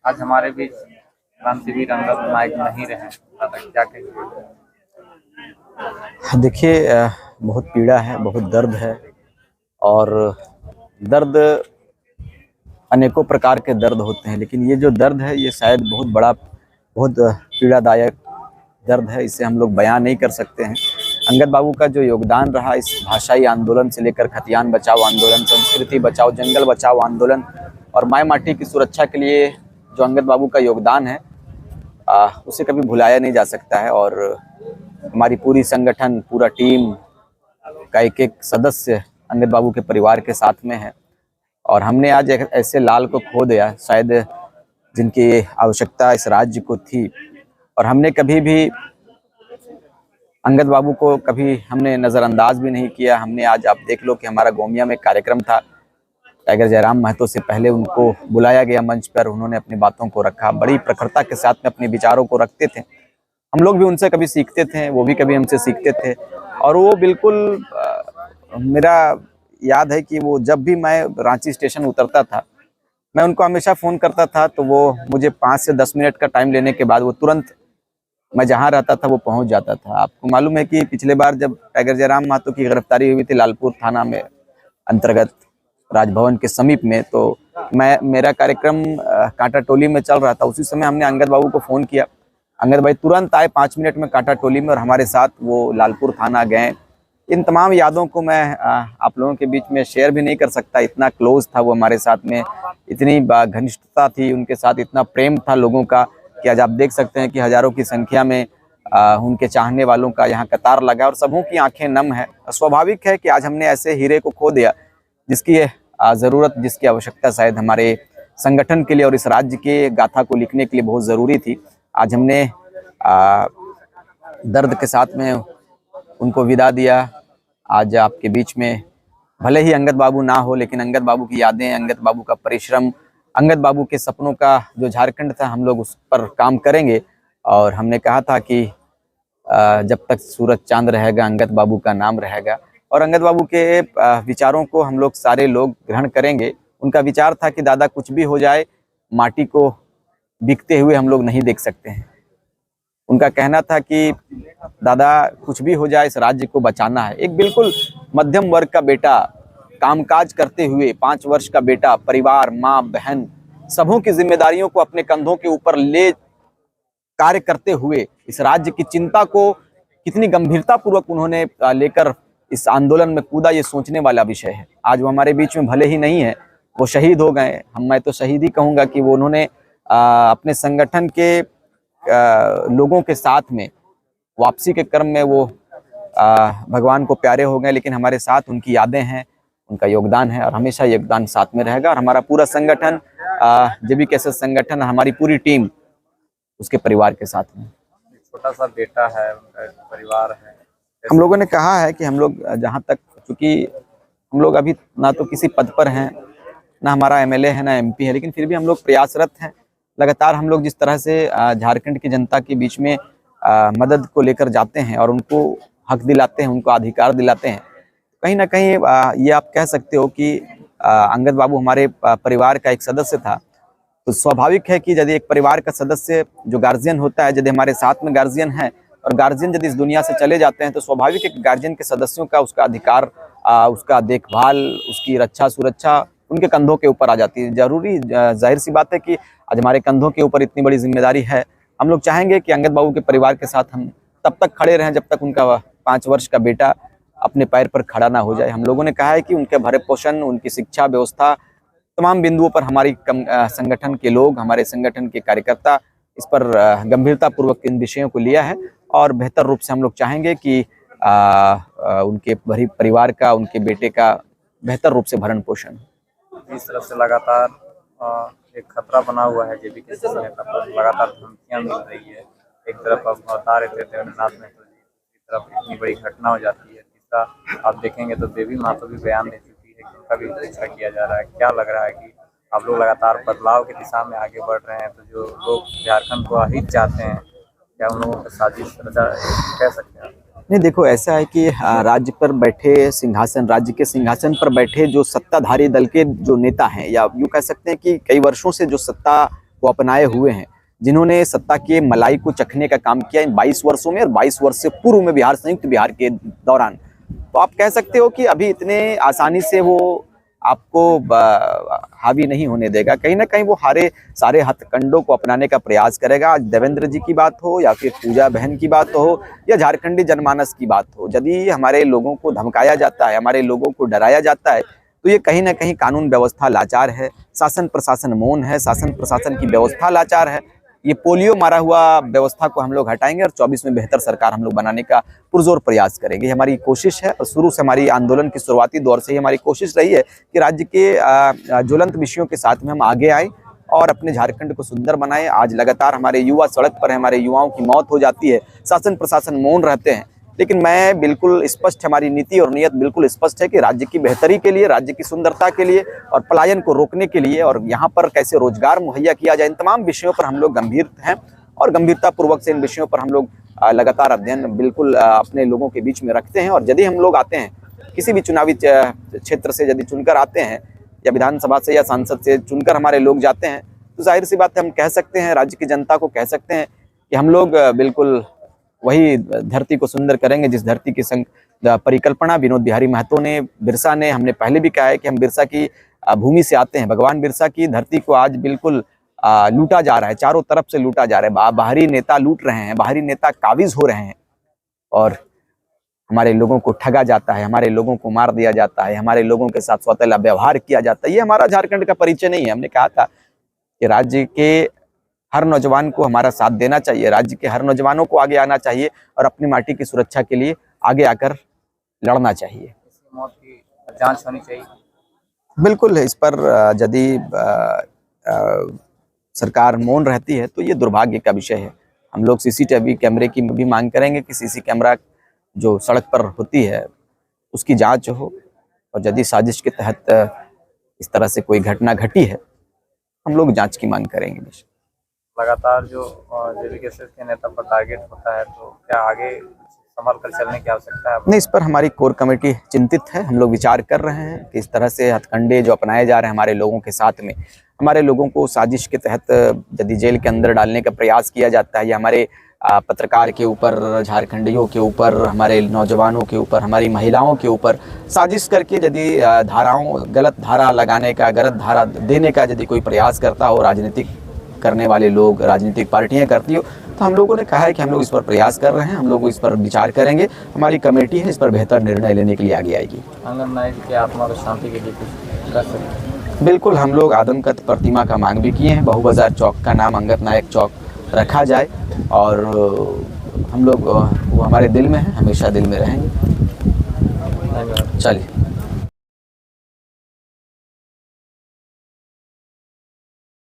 आज हमारे बीच क्रांतिवीर अंगद नायक नहीं रहे। दादा क्या कहेंगे? देखिए, बहुत पीड़ा है, बहुत दर्द है। और दर्द अनेकों प्रकार के दर्द होते हैं, लेकिन ये जो दर्द है ये शायद बहुत बड़ा, बहुत पीड़ादायक दर्द है। इसे हम लोग बयां नहीं कर सकते हैं। अंगद बाबू का जो योगदान रहा इस भाषाई आंदोलन से लेकर खतियान बचाओ आंदोलन, संस्कृति बचाओ, जंगल बचाओ आंदोलन और माई माटी की सुरक्षा के लिए जो अंगद बाबू का योगदान है उसे कभी भुलाया नहीं जा सकता है। और हमारी पूरी संगठन, पूरा टीम का एक एक सदस्य अंगद बाबू के परिवार के साथ में है। और हमने आज एक ऐसे लाल को खो दिया शायद जिनकी आवश्यकता इस राज्य को थी। और हमने कभी भी अंगद बाबू को कभी हमने नज़रअंदाज भी नहीं किया। हमने आज आप देख लो कि हमारा गोमिया में कार्यक्रम था, टाइगर जयराम महतो से पहले उनको बुलाया गया मंच पर, उन्होंने अपनी बातों को रखा, बड़ी प्रखरता के साथ में अपने विचारों को रखते थे। हम लोग भी उनसे कभी सीखते थे, वो भी कभी हमसे सीखते थे। और वो बिल्कुल मेरा याद है कि वो जब भी मैं रांची स्टेशन उतरता था मैं उनको हमेशा फ़ोन करता था, तो वो मुझे 5 से 10 मिनट का टाइम लेने के बाद वो तुरंत मैं जहाँ रहता था वो पहुँच जाता था। आपको मालूम है कि पिछले बार जब टाइगर जयराम महतो की गिरफ्तारी हुई थी लालपुर थाना में अंतर्गत राजभवन के समीप में, तो मेरा कार्यक्रम कांटा टोली में चल रहा था। उसी समय हमने अंगद बाबू को फ़ोन किया, अंगद भाई तुरंत आए 5 मिनट में कांटा टोली में और हमारे साथ वो लालपुर थाना गए। इन तमाम यादों को मैं आप लोगों के बीच में शेयर भी नहीं कर सकता। इतना क्लोज था वो हमारे साथ में, इतनी घनिष्ठता थी उनके साथ, इतना प्रेम था लोगों का कि आज आप देख सकते हैं कि हजारों की संख्या में उनके चाहने वालों का यहाँ कतार लगा और सबों की आंखें नम है। स्वाभाविक है कि आज हमने ऐसे हीरे को खो दिया जिसकी ज़रूरत, जिसकी आवश्यकता शायद हमारे संगठन के लिए और इस राज्य के गाथा को लिखने के लिए बहुत ज़रूरी थी। आज हमने दर्द के साथ में उनको विदा दिया। आज आपके बीच में भले ही अंगद बाबू ना हो, लेकिन अंगद बाबू की यादें, अंगद बाबू का परिश्रम, अंगद बाबू के सपनों का जो झारखंड था, हम लोग उस पर काम करेंगे। और हमने कहा था कि जब तक सूरज चांद रहेगा अंगद बाबू का नाम रहेगा। और अंगद बाबू के विचारों को हम लोग सारे लोग ग्रहण करेंगे। उनका विचार था कि दादा कुछ भी हो जाए, माटी को बिकते हुए हम लोग नहीं देख सकते हैं। उनका कहना था कि दादा कुछ भी हो जाए इस राज्य को बचाना है। एक बिल्कुल मध्यम वर्ग का बेटा, कामकाज करते हुए 5 वर्ष का बेटा, परिवार, माँ बहन, सबों की जिम्मेदारियों को अपने कंधों के ऊपर ले कार्य करते हुए इस राज्य की चिंता को कितनी गंभीरता पूर्वक उन्होंने लेकर इस आंदोलन में कूदा, ये सोचने वाला विषय है। आज वो हमारे बीच में भले ही नहीं है, वो शहीद हो गए। मैं तो शहीद ही कहूँगा कि वो उन्होंने अपने संगठन के लोगों के साथ में वापसी के क्रम में वो भगवान को प्यारे हो गए, लेकिन हमारे साथ उनकी यादें हैं, उनका योगदान है और हमेशा योगदान साथ में रहेगा। और हमारा पूरा संगठन, JBKSS संगठन, हमारी पूरी टीम उसके परिवार के साथ में। छोटा सा बेटा है, उनका परिवार है। हम लोगों ने कहा है कि हम लोग जहाँ तक, चूँकि हम लोग अभी ना तो किसी पद पर हैं, ना हमारा MLA है, ना MP है, लेकिन फिर भी हम लोग प्रयासरत हैं। लगातार हम लोग जिस तरह से झारखंड की जनता के बीच में मदद को लेकर जाते हैं और उनको हक दिलाते हैं, उनको अधिकार दिलाते हैं, कहीं ना कहीं ये आप कह सकते हो कि अंगद बाबू हमारे परिवार का एक सदस्य था। तो स्वाभाविक है कि यदि एक परिवार का सदस्य जो गार्जियन होता है, यदि हमारे साथ में गार्जियन है और गार्जियन यदि इस दुनिया से चले जाते हैं, तो स्वाभाविक है कि गार्जियन के सदस्यों का उसका अधिकार, उसका देखभाल, उसकी रक्षा सुरक्षा उनके कंधों के ऊपर आ जाती है। जरूरी जाहिर सी बात है कि आज हमारे कंधों के ऊपर इतनी बड़ी जिम्मेदारी है। हम लोग चाहेंगे कि अंगद बाबू के परिवार के साथ हम तब तक खड़े रहें जब तक उनका 5 वर्ष का बेटा अपने पैर पर खड़ा ना हो जाए। हम लोगों ने कहा है कि उनके भरण पोषण, उनकी शिक्षा व्यवस्था, तमाम बिंदुओं पर हमारी संगठन के लोग, हमारे संगठन के कार्यकर्ता इस पर गंभीरता पूर्वक इन विषयों को लिया है और बेहतर रूप से हम लोग चाहेंगे कि उनके परिवार का, उनके बेटे का बेहतर रूप से भरण पोषण। इस तरफ से लगातार एक खतरा बना हुआ है JBKSS में, लगातार धमकियां मिल रही है। एक तरफ अब अवतार देवेंद्रनाथ महतो जी, दूसरी तरफ इतनी बड़ी घटना हो जाती है। तीसरा आप देखेंगे तो बेबी महतो भी बयान दे चुकी है कि उनका भी पीछा किया जा रहा है। क्या लग रहा है कि आप लोग लगातार बदलाव की दिशा में आगे बढ़ रहे हैं, तो जो लोग झारखंड को अहित चाहते हैं, क्या उन लोगों का साजिश कह सकते हैं? नहीं, देखो ऐसा है कि राज्य पर बैठे सिंहासन, राज्य के सिंहासन पर बैठे जो सत्ताधारी दल के जो नेता हैं, या यूँ कह सकते हैं कि कई वर्षों से जो सत्ता को अपनाए हुए हैं, जिन्होंने सत्ता के मलाई को चखने का काम किया इन 22 वर्षों में और 22 वर्ष से पूर्व में बिहार, संयुक्त बिहार के दौरान, तो आप कह सकते हो कि अभी इतने आसानी से वो आपको हावी नहीं होने देगा। कहीं ना कहीं वो सारे हथकंडों को अपनाने का प्रयास करेगा। आज देवेंद्र जी की बात हो या फिर पूजा बहन की बात हो या झारखंडी जनमानस की बात हो, यदि हमारे लोगों को धमकाया जाता है, हमारे लोगों को डराया जाता है, तो ये कहीं ना कहीं कानून व्यवस्था लाचार है, शासन प्रशासन मौन है, शासन प्रशासन की व्यवस्था लाचार है। ये पोलियो मारा हुआ व्यवस्था को हम लोग हटाएंगे और 24 में बेहतर सरकार हम लोग बनाने का पुरजोर प्रयास करेंगे। हमारी कोशिश है और शुरू से हमारी आंदोलन की शुरुआती दौर से ही हमारी कोशिश रही है कि राज्य के ज्वलंत विषयों के साथ में हम आगे आए और अपने झारखंड को सुंदर बनाएं। आज लगातार हमारे युवा सड़क पर है, हमारे युवाओं की मौत हो जाती है, शासन प्रशासन मौन रहते हैं, लेकिन मैं बिल्कुल स्पष्ट, हमारी नीति और नियत बिल्कुल स्पष्ट है कि राज्य की बेहतरी के लिए, राज्य की सुंदरता के लिए और पलायन को रोकने के लिए और यहाँ पर कैसे रोजगार मुहैया किया जाए, इन तमाम विषयों पर हम लोग गंभीर हैं और गंभीरतापूर्वक से इन विषयों पर हम लोग लगातार अध्ययन बिल्कुल अपने लोगों के बीच में रखते हैं। और यदि हम लोग आते हैं किसी भी चुनावी क्षेत्र से, यदि चुनकर आते हैं या विधानसभा से या सांसद से चुनकर हमारे लोग जाते हैं, तो जाहिर सी बात है हम कह सकते हैं, राज्य की जनता को कह सकते हैं कि हम लोग बिल्कुल वही धरती को सुंदर करेंगे जिस धरती की परिकल्पना विनोद बिहारी महतो ने, बिरसा ने, हमने पहले भी कहा है कि हम बिरसा की भूमि से आते हैं। भगवान बिरसा की धरती को आज बिल्कुल लूटा जा रहा है, चारों तरफ से लूटा जा रहा है, बाहरी नेता लूट रहे हैं, बाहरी नेता काबिज हो रहे हैं और हमारे लोगों को ठगा जाता है, हमारे लोगों को मार दिया जाता है, हमारे लोगों के साथ सौतेला व्यवहार किया जाता है। ये हमारा झारखंड का परिचय नहीं है। हमने कहा था कि राज्य के हर नौजवान को हमारा साथ देना चाहिए, राज्य के हर नौजवानों को आगे आना चाहिए और अपनी माटी की सुरक्षा के लिए आगे आकर लड़ना चाहिए। इसकी मौत की जांच होनी चाहिए। बिल्कुल, इस पर यदि सरकार मौन रहती है तो ये दुर्भाग्य का विषय है। हम लोग सीसीटीवी कैमरे की भी मांग करेंगे कि सीसी कैमरा जो सड़क पर होती है उसकी जांच हो और यदि साजिश के तहत इस तरह से कोई घटना घटी है, हम लोग जांच की मांग करेंगे। लगातार जो जेबीकेएसएस के नेता पर टारगेट होता है, तो क्या आगे संभल कर चलने की आवश्यकता है? नहीं, इस पर हमारी कोर कमेटी चिंतित है। हम लोग विचार कर रहे हैं कि इस तरह से हथकंडे जो अपनाए जा रहे हैं हमारे लोगों के साथ में, हमारे लोगों को साजिश के तहत यदि जेल के अंदर डालने का प्रयास किया जाता है या हमारे पत्रकार के ऊपर, झारखंडियों के ऊपर, हमारे नौजवानों के ऊपर, हमारी महिलाओं के ऊपर साजिश करके यदि गलत धारा लगाने का, गलत धारा देने का यदि कोई प्रयास करता हो, राजनीतिक करने वाले लोग, राजनीतिक पार्टियां करती हो, तो हम लोगों ने कहा है कि हम लोग इस पर प्रयास कर रहे हैं, हम लोग इस पर विचार करेंगे। हमारी कमेटी है, इस पर बेहतर निर्णय लेने के लिए आगे आएगी। अंगद नायक की आत्मा को शांति के लिए कुछ कर सकते हैं? बिल्कुल, हम लोग आदमकद प्रतिमा का मांग भी किए हैं, बहु बाजार चौक का नाम अंगद नायक चौक रखा जाए और हम लोग वो हमारे दिल में है, हमेशा दिल में रहेंगे। चलिए।